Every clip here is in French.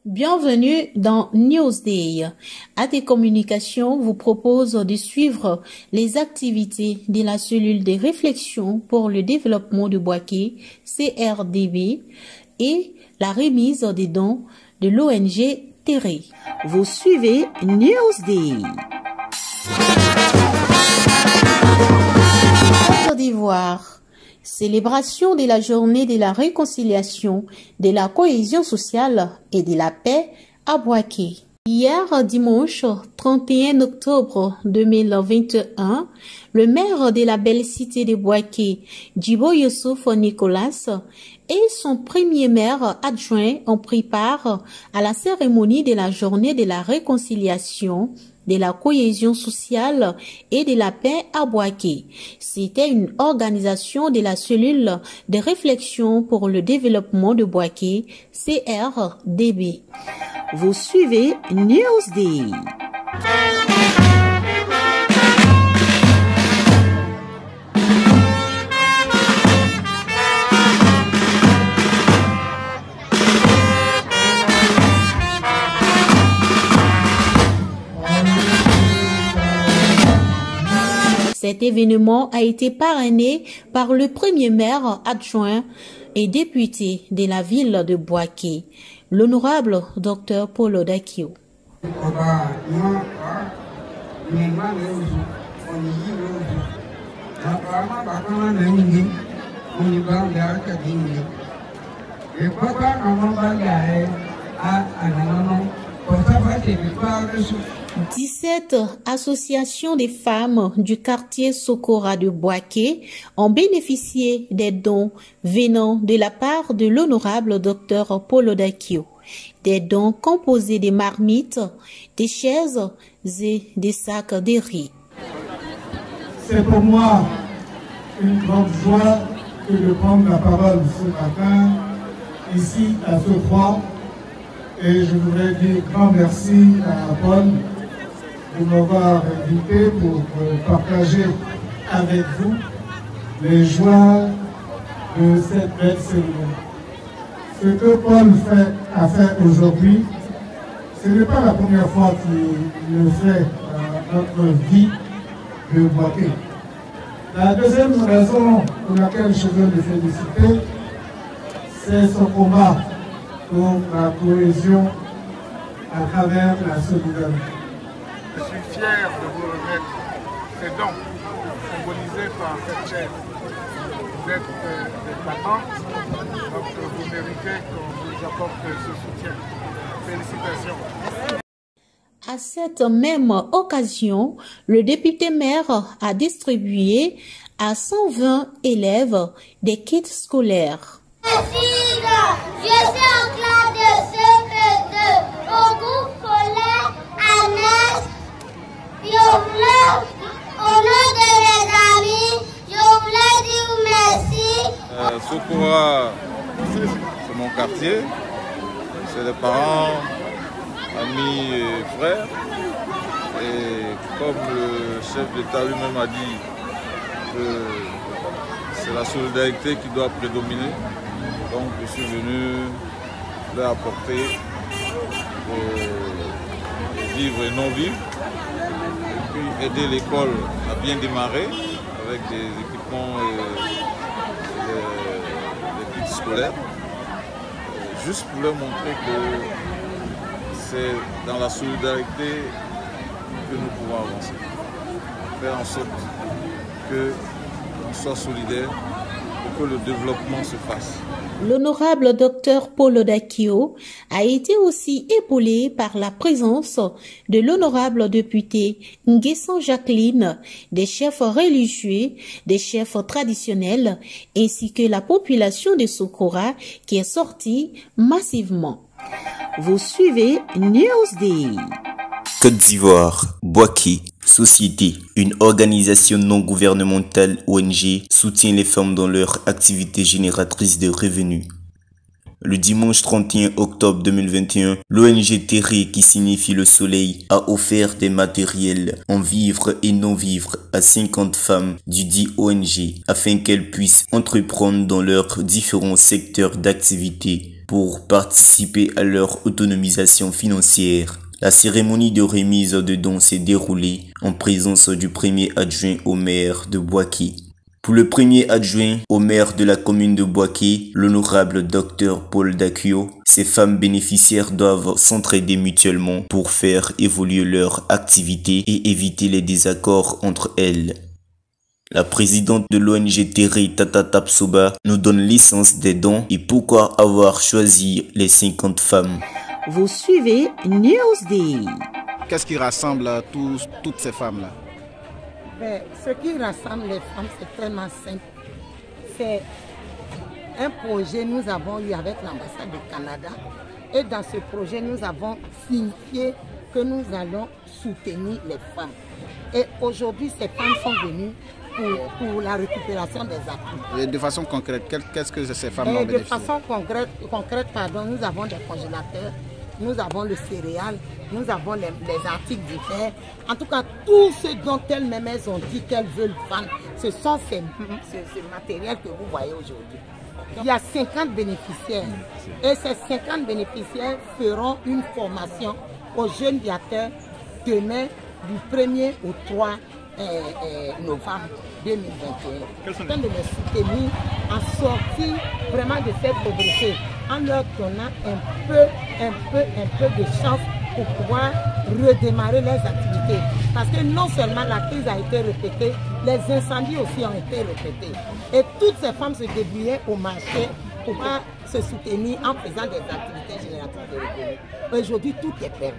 Bienvenue dans Newsday. AT Communication vous propose de suivre les activités de la cellule de réflexion pour le développement de Bouaké, CRDB, et la remise des dons de l'ONG Terre. Vous suivez Newsday. Côte d'Ivoire. Célébration de la journée de la réconciliation, de la cohésion sociale et de la paix à Bouaké. Hier, dimanche 31 octobre 2021, le maire de la belle cité de Bouaké, Djibo Youssouf Nicolas, et son premier maire adjoint ont pris part à la cérémonie de la journée de la réconciliation, de la cohésion sociale et de la paix à Bouaké. C'était une organisation de la cellule de réflexion pour le développement de Bouaké, CRDB. Vous suivez Newsday. Cet événement a été parrainé par le premier maire adjoint et député de la ville de Bouaké, l'honorable Dr Paul Odakio. « 17 associations des femmes du quartier Sokora de Bouaké ont bénéficié des dons venant de la part de l'honorable Dr Paul Odakio. Des dons composés de marmites, des chaises et des sacs de riz. C'est pour moi une grande joie que de prendre la parole ce matin, ici à Sokora. Et je voudrais dire grand merci à Paul de m'avoir invité pour partager avec vous les joies de cette belle cérémonie. Ce que Paul a fait aujourd'hui, ce n'est pas la première fois qu'il le fait dans notre vie de Bouaké. La deuxième raison pour laquelle je veux le féliciter, c'est son combat pour la cohésion à travers la solidarité. Je suis fier de vous remettre ces dons symbolisés par cette chaîne. Vous êtes des patentes, donc vous méritez qu'on vous apporte ce soutien. Félicitations. À cette même occasion, le député maire a distribué à 120 élèves des kits scolaires. Je suis en classe de CE2 au groupe scolaire Agnès. Au nom de mes amis, je voulais dire merci. Sokora, c'est mon quartier. C'est les parents, amis et frères. Et comme le chef d'État lui-même a dit que c'est la solidarité qui doit prédominer, donc je suis venu leur apporter vivre et non vivre, et puis aider l'école à bien démarrer avec des équipements et des kits scolaires, juste pour leur montrer que c'est dans la solidarité que nous pouvons avancer, faire en sorte qu'on soit solidaire pour que le développement se fasse. L'honorable Dr Paul Odakio a été aussi épaulé par la présence de l'honorable député Nguessan Jacqueline, des chefs religieux, des chefs traditionnels, ainsi que la population de Sokora qui est sortie massivement. Vous suivez Newsday. Côte d'Ivoire, Bouaké, Société, une organisation non gouvernementale ONG, soutient les femmes dans leur activité génératrice de revenus. Le dimanche 31 octobre 2021, l'ONG Terre, qui signifie le soleil, a offert des matériels en vivre et non vivre à 50 femmes du dit ONG afin qu'elles puissent entreprendre dans leurs différents secteurs d'activité pour participer à leur autonomisation financière. La cérémonie de remise de dons s'est déroulée en présence du premier adjoint au maire de Bouaké. Pour le premier adjoint au maire de la commune de Bouaké, l'honorable Dr Paul Dakuyo, ces femmes bénéficiaires doivent s'entraider mutuellement pour faire évoluer leur activité et éviter les désaccords entre elles. La présidente de l'ONG Terre Tata Tapsoba nous donne l'essence des dons et pourquoi avoir choisi les 50 femmes. Vous suivez Newsday. Qu'est-ce qui rassemble toutes ces femmes-là? Ce qui rassemble les femmes, c'est tellement simple. C'est un projet que nous avons eu avec l'ambassade du Canada. Et dans ce projet, nous avons signifié que nous allons soutenir les femmes. Et aujourd'hui, ces femmes sont venues pour la récupération des actifs. Et de façon concrète, qu'est-ce que ces femmes ont bénéficié? De façon concrète, nous avons des congélateurs, nous avons le céréal, nous avons les articles divers. En tout cas, tout ce dont elles-mêmes ont dit qu'elles veulent vendre, ce sont ces matériels que vous voyez aujourd'hui. Il y a 50 bénéficiaires et ces 50 bénéficiaires feront une formation aux jeunes viateurs demain du 1er au 3 novembre 2021. Afin de les soutenir en sortie vraiment de cette pauvreté, en leur donnant un peu de chance pour pouvoir redémarrer leurs activités. Parce que non seulement la crise a été répétée, les incendies aussi ont été répétés. Et toutes ces femmes se débrouillaient au marché pour pouvoir se soutenir en faisant des activités génératrices de revenus. Aujourd'hui, tout est perdu.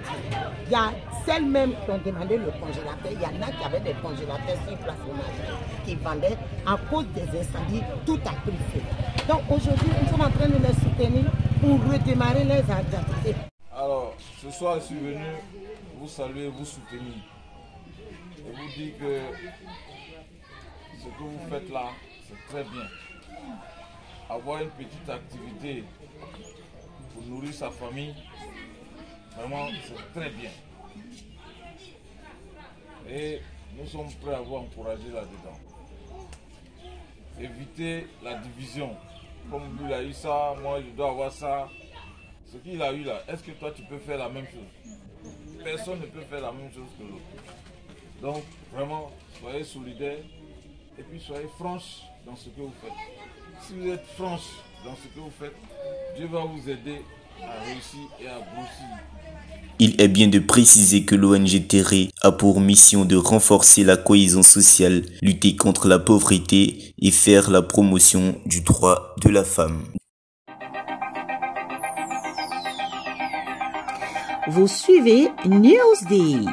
Il y a celles-mêmes qui ont demandé le congélateur. Il y en a qui avaient des congélateurs sur place au marché qui vendaient. À cause des incendies, tout a pris feu. Donc aujourd'hui, nous sommes en train de les soutenir pour redémarrer les activités. Alors, ce soir, je suis venu vous saluer, vous soutenir. Et vous dire que ce que vous faites là, c'est très bien. Avoir une petite activité pour nourrir sa famille, vraiment, c'est très bien. Et nous sommes prêts à vous encourager là-dedans. Éviter la division. Comme lui, il a eu ça, moi, je dois avoir ça. Ce qu'il a eu là, est-ce que toi, tu peux faire la même chose? Personne ne peut faire la même chose que l'autre. Donc, vraiment, soyez solidaires et puis soyez franches dans ce que vous faites. Si vous êtes franche dans ce que vous faites, Dieu va vous aider à réussir et à grossir. Il est bien de préciser que l'ONG Terre a pour mission de renforcer la cohésion sociale, lutter contre la pauvreté et faire la promotion du droit de la femme. Vous suivez Newsday.